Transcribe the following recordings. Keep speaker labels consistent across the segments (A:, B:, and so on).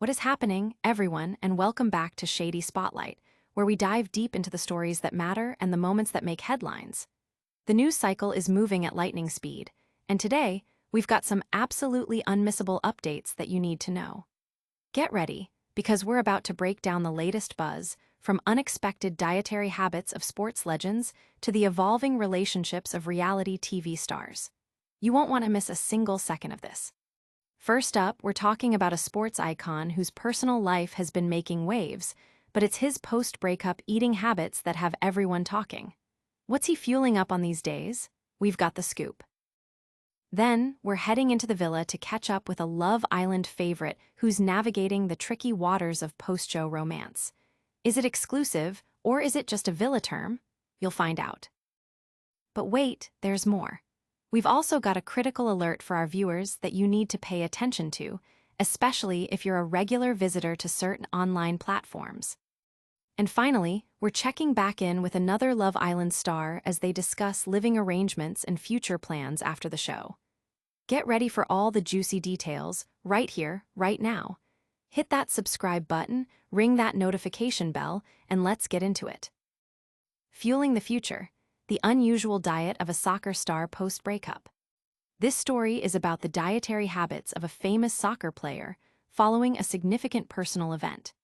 A: What is happening, everyone, and welcome back to Shady Spotlight, where we dive deep into the stories that matter and the moments that make headlines. The news cycle is moving at lightning speed, and today, we've got some absolutely unmissable updates that you need to know. Get ready, because we're about to break down the latest buzz, from unexpected dietary habits of sports legends to the evolving relationships of reality TV stars. You won't want to miss a single second of this. First up, we're talking about a sports icon whose personal life has been making waves, but it's his post-breakup eating habits that have everyone talking. What's he fueling up on these days? We've got the scoop. Then, we're heading into the villa to catch up with a Love Island favorite who's navigating the tricky waters of post-show romance. Is it exclusive, or is it just a villa term? You'll find out. But wait, there's more. We've also got a critical alert for our viewers that you need to pay attention to, especially if you're a regular visitor to certain online platforms. And finally, we're checking back in with another Love Island star as they discuss living arrangements and future plans after the show. Get ready for all the juicy details, right here, right now. Hit that subscribe button, ring that notification bell, and let's get into it. Fueling the future. The unusual diet of a soccer star post-breakup. This story is about the dietary habits of a famous soccer player following a significant personal event.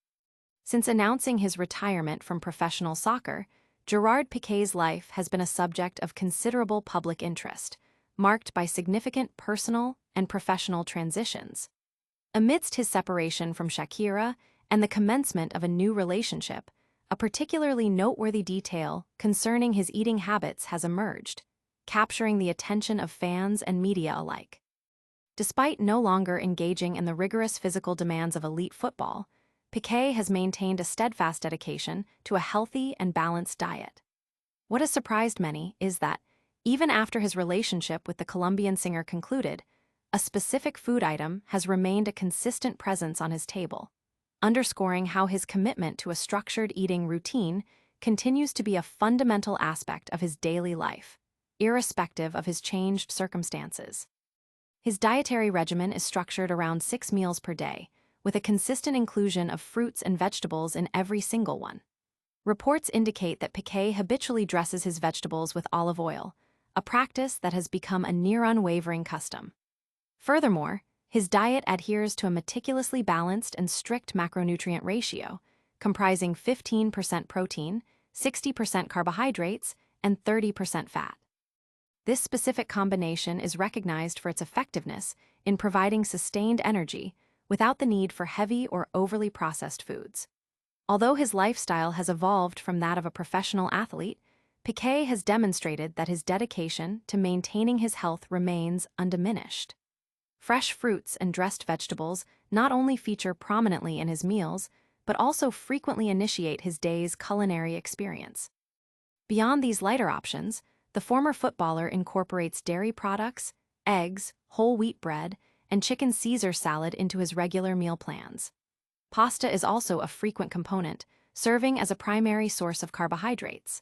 A: Since announcing his retirement from professional soccer, Gerard Piqué's life has been a subject of considerable public interest, marked by significant personal and professional transitions. Amidst his separation from Shakira and the commencement of a new relationship, a particularly noteworthy detail concerning his eating habits has emerged, capturing the attention of fans and media alike. Despite no longer engaging in the rigorous physical demands of elite football, Piqué has maintained a steadfast dedication to a healthy and balanced diet. What has surprised many is that, even after his relationship with the Colombian singer concluded, a specific food item has remained a consistent presence on his table, underscoring how his commitment to a structured eating routine continues to be a fundamental aspect of his daily life, irrespective of his changed circumstances. His dietary regimen is structured around 6 meals per day, with a consistent inclusion of fruits and vegetables in every single one. Reports indicate that Piqué habitually dresses his vegetables with olive oil, a practice that has become a near unwavering custom. Furthermore, his diet adheres to a meticulously balanced and strict macronutrient ratio, comprising 15% protein, 60% carbohydrates, and 30% fat. This specific combination is recognized for its effectiveness in providing sustained energy without the need for heavy or overly processed foods. Although his lifestyle has evolved from that of a professional athlete, Piqué has demonstrated that his dedication to maintaining his health remains undiminished. Fresh fruits and dressed vegetables not only feature prominently in his meals, but also frequently initiate his day's culinary experience. Beyond these lighter options, the former footballer incorporates dairy products, eggs, whole wheat bread, and chicken Caesar salad into his regular meal plans. Pasta is also a frequent component, serving as a primary source of carbohydrates.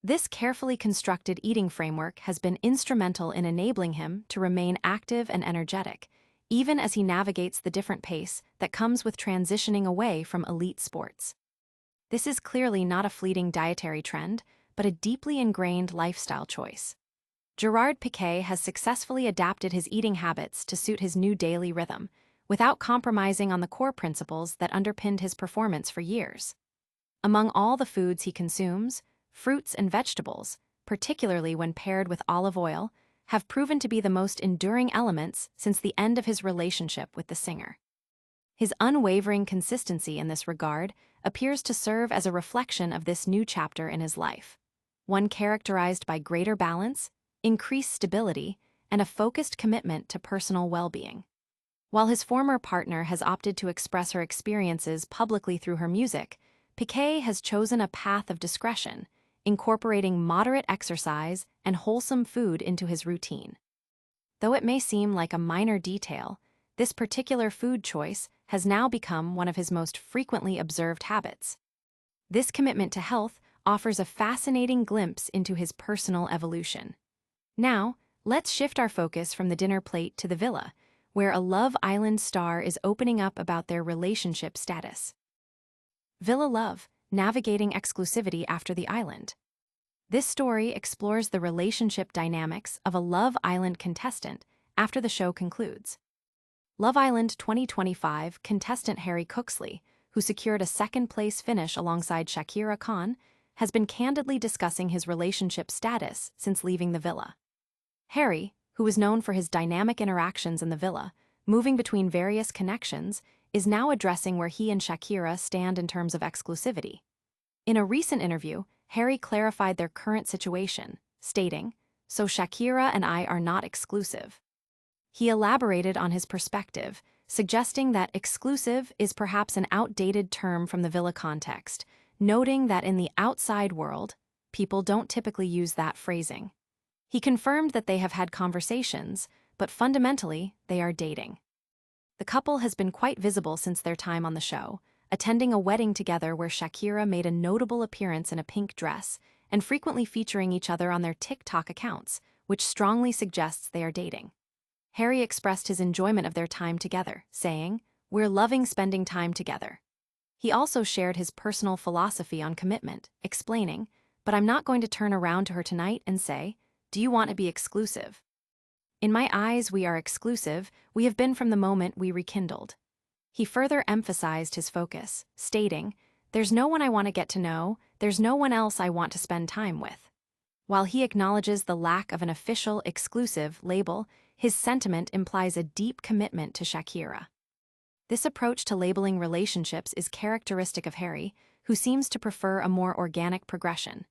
A: This carefully constructed eating framework has been instrumental in enabling him to remain active and energetic, even as he navigates the different pace that comes with transitioning away from elite sports. This is clearly not a fleeting dietary trend, but a deeply ingrained lifestyle choice. Gerard Piqué has successfully adapted his eating habits to suit his new daily rhythm, without compromising on the core principles that underpinned his performance for years. Among all the foods he consumes, fruits and vegetables, particularly when paired with olive oil, have proven to be the most enduring elements since the end of his relationship with the singer. His unwavering consistency in this regard appears to serve as a reflection of this new chapter in his life, one characterized by greater balance, increased stability, and a focused commitment to personal well-being. While his former partner has opted to express her experiences publicly through her music, Piqué has chosen a path of discretion, incorporating moderate exercise and wholesome food into his routine. Though it may seem like a minor detail, this particular food choice has now become one of his most frequently observed habits. This commitment to health offers a fascinating glimpse into his personal evolution. Now, let's shift our focus from the dinner plate to the villa, where a Love Island star is opening up about their relationship status. Villa Love, navigating exclusivity after the island. This story explores the relationship dynamics of a Love Island contestant after the show concludes. Love Island 2025 contestant Harry Cooksley, who secured a second-place finish alongside Shakira Khan, has been candidly discussing his relationship status since leaving the villa. Harry, who is known for his dynamic interactions in the villa, moving between various connections, is now addressing where he and Shakira stand in terms of exclusivity. In a recent interview, Harry clarified their current situation, stating, "So Shakira and I are not exclusive." He elaborated on his perspective, suggesting that exclusive is perhaps an outdated term from the villa context, noting that in the outside world, people don't typically use that phrasing. He confirmed that they have had conversations, but fundamentally, they are dating. The couple has been quite visible since their time on the show, attending a wedding together where Shakira made a notable appearance in a pink dress and frequently featuring each other on their TikTok accounts, which strongly suggests they are dating. Harry expressed his enjoyment of their time together, saying, "We're loving spending time together." He also shared his personal philosophy on commitment, explaining, "But I'm not going to turn around to her tonight and say, 'Do you want to be exclusive?' In my eyes, we are exclusive. We have been from the moment we rekindled." He further emphasized his focus, stating, "There's no one I want to get to know, there's no one else I want to spend time with." While he acknowledges the lack of an official exclusive label, his sentiment implies a deep commitment to Shakira. This approach to labeling relationships is characteristic of Harry, who seems to prefer a more organic progression.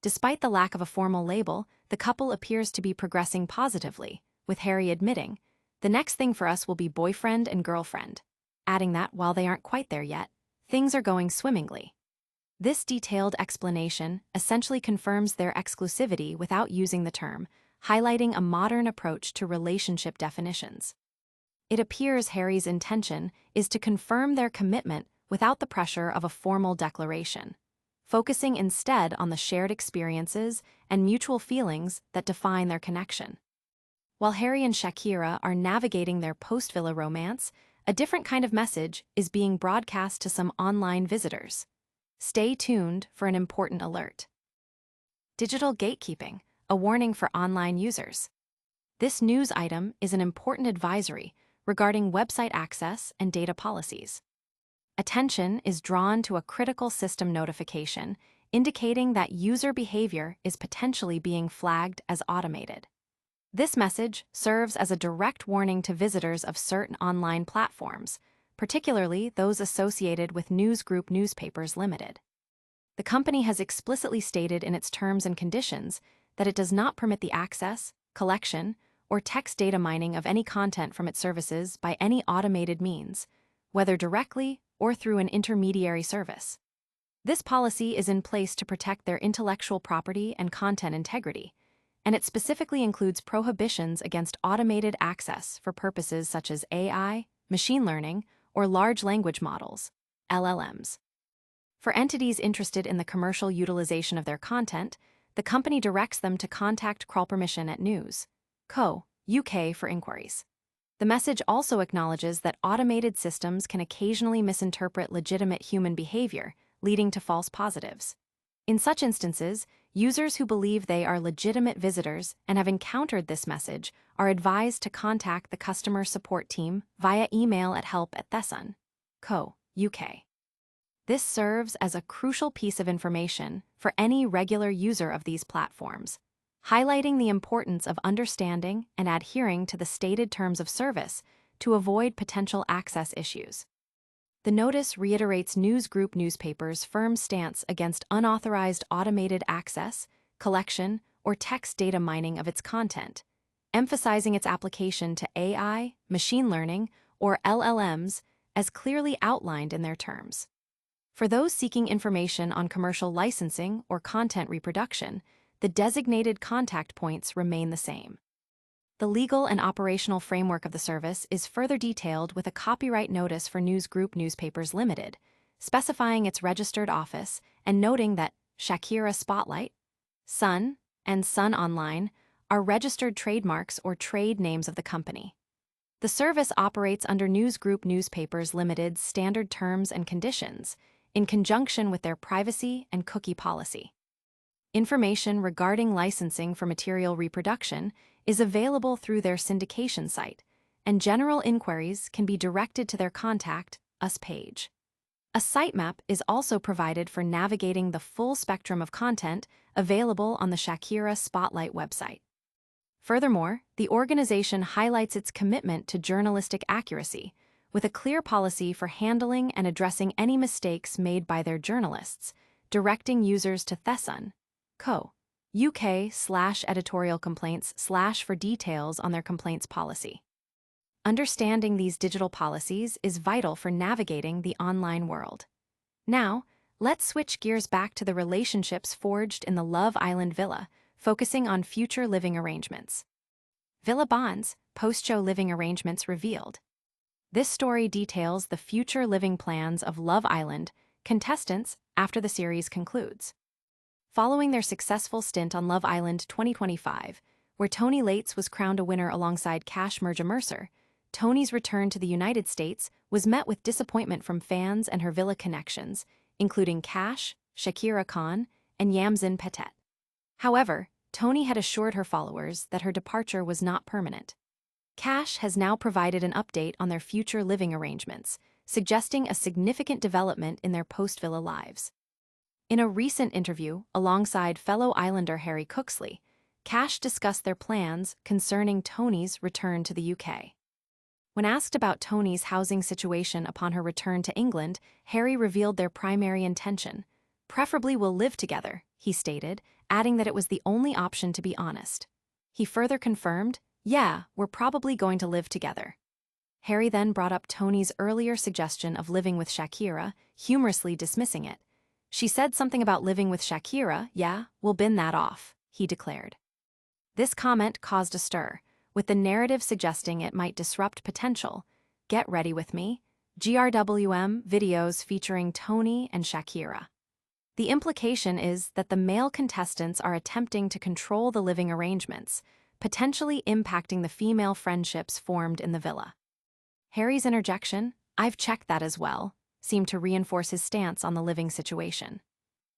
A: Despite the lack of a formal label, the couple appears to be progressing positively, with Harry admitting, "The next thing for us will be boyfriend and girlfriend," adding that while they aren't quite there yet, things are going swimmingly. This detailed explanation essentially confirms their exclusivity without using the term, highlighting a modern approach to relationship definitions. It appears Harry's intention is to confirm their commitment without the pressure of a formal declaration, focusing instead on the shared experiences and mutual feelings that define their connection. While Harry and Shakira are navigating their post-villa romance, a different kind of message is being broadcast to some online visitors. Stay tuned for an important alert. Digital gatekeeping, a warning for online users. This news item is an important advisory regarding website access and data policies. Attention is drawn to a critical system notification indicating that user behavior is potentially being flagged as automated. This message serves as a direct warning to visitors of certain online platforms, particularly those associated with News Group Newspapers Limited. The company has explicitly stated in its terms and conditions that it does not permit the access, collection, or text data mining of any content from its services by any automated means, whether directly or through an intermediary service. This policy is in place to protect their intellectual property and content integrity, and it specifically includes prohibitions against automated access for purposes such as AI, machine learning, or large language models, LLMs. For entities interested in the commercial utilization of their content, the company directs them to contact Crawl Permission at News Co. UK for inquiries. The message also acknowledges that automated systems can occasionally misinterpret legitimate human behavior, leading to false positives. In such instances, users who believe they are legitimate visitors and have encountered this message are advised to contact the customer support team via email at help@thesun.co. UK. This serves as a crucial piece of information for any regular user of these platforms, highlighting the importance of understanding and adhering to the stated terms of service to avoid potential access issues. The notice reiterates News Group Newspapers' firm stance against unauthorized automated access, collection, or text data mining of its content, emphasizing its application to AI, machine learning, or LLMs as clearly outlined in their terms. For those seeking information on commercial licensing or content reproduction, the designated contact points remain the same. The legal and operational framework of the service is further detailed with a copyright notice for News Group Newspapers Limited, specifying its registered office and noting that Shakira Spotlight, Sun, and Sun Online are registered trademarks or trade names of the company. The service operates under News Group Newspapers Limited's standard terms and conditions, in conjunction with their privacy and cookie policy. Information regarding licensing for material reproduction is available through their syndication site, and general inquiries can be directed to their Contact Us page. A sitemap is also provided for navigating the full spectrum of content available on the Shakira Spotlight website. Furthermore, the organization highlights its commitment to journalistic accuracy, with a clear policy for handling and addressing any mistakes made by their journalists, directing users to Thesun.co. UK/editorial complaints/ for details on their complaints policy. Understanding these digital policies is vital for navigating the online world. Now, let's switch gears back to the relationships forged in the Love Island villa, focusing on future living arrangements. Villa Bonds, post-show living arrangements revealed. This story details the future living plans of Love Island contestants after the series concludes. Following their successful stint on Love Island 2025, where Tony Lates was crowned a winner alongside Cash Mercer, Tony's return to the United States was met with disappointment from fans and her villa connections, including Cash, Shakira Khan, and Yamzin Petet. However, Tony had assured her followers that her departure was not permanent. Cash has now provided an update on their future living arrangements, suggesting a significant development in their post-villa lives. In a recent interview alongside fellow Islander Harry Cooksley, Cash discussed their plans concerning Tony's return to the UK. When asked about Tony's housing situation upon her return to England, Harry revealed their primary intention. "Preferably we'll live together," he stated, adding that it was the only option to be honest. He further confirmed, "Yeah, we're probably going to live together." Harry then brought up Tony's earlier suggestion of living with Shakira, humorously dismissing it. "She said something about living with Shakira, yeah, we'll bin that off," he declared. This comment caused a stir, with the narrative suggesting it might disrupt potential "Get Ready With Me" GRWM videos featuring Tony and Shakira. The implication is that the male contestants are attempting to control the living arrangements, potentially impacting the female friendships formed in the villa. Harry's interjection, "I've checked that as well," seemed to reinforce his stance on the living situation.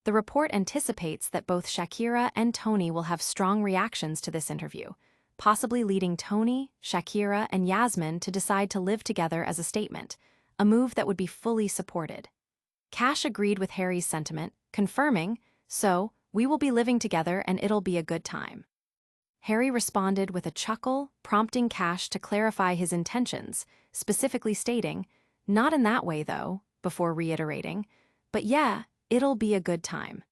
A: The report anticipates that both Shakira and Tony will have strong reactions to this interview, possibly leading Tony, Shakira, and Yasmin to decide to live together as a statement, a move that would be fully supported. Cash agreed with Harry's sentiment, confirming, "So, we will be living together and it'll be a good time." Harry responded with a chuckle, prompting Cash to clarify his intentions, specifically stating, "Not in that way, though," before reiterating, "But yeah, it'll be a good time."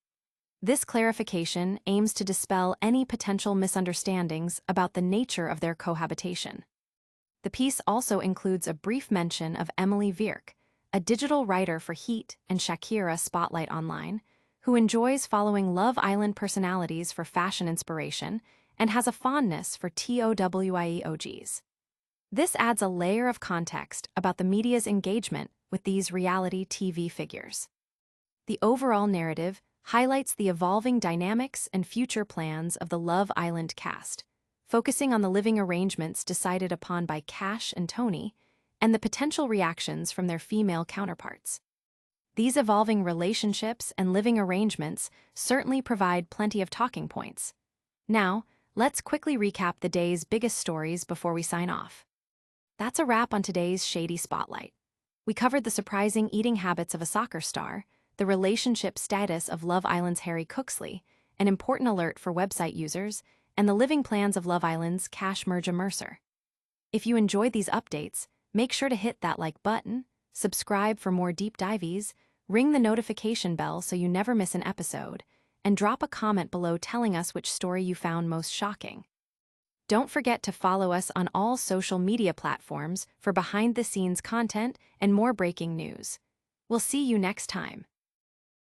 A: This clarification aims to dispel any potential misunderstandings about the nature of their cohabitation. The piece also includes a brief mention of Emily Vierk, a digital writer for Heat and Shakira Spotlight Online, who enjoys following Love Island personalities for fashion inspiration and has a fondness for TOWIE OGs. This adds a layer of context about the media's engagement with these reality TV figures. The overall narrative highlights the evolving dynamics and future plans of the Love Island cast, focusing on the living arrangements decided upon by Cash and Tony, and the potential reactions from their female counterparts. These evolving relationships and living arrangements certainly provide plenty of talking points. Now, let's quickly recap the day's biggest stories before we sign off. That's a wrap on today's Shady Spotlight. We covered the surprising eating habits of a soccer star, the relationship status of Love Island's Harry Cooksley, an important alert for website users, and the living plans of Love Island's Cash Mercer. If you enjoyed these updates, make sure to hit that like button, subscribe for more deep dives, ring the notification bell so you never miss an episode, and drop a comment below telling us which story you found most shocking. Don't forget to follow us on all social media platforms for behind-the-scenes content and more breaking news. We'll see you next time.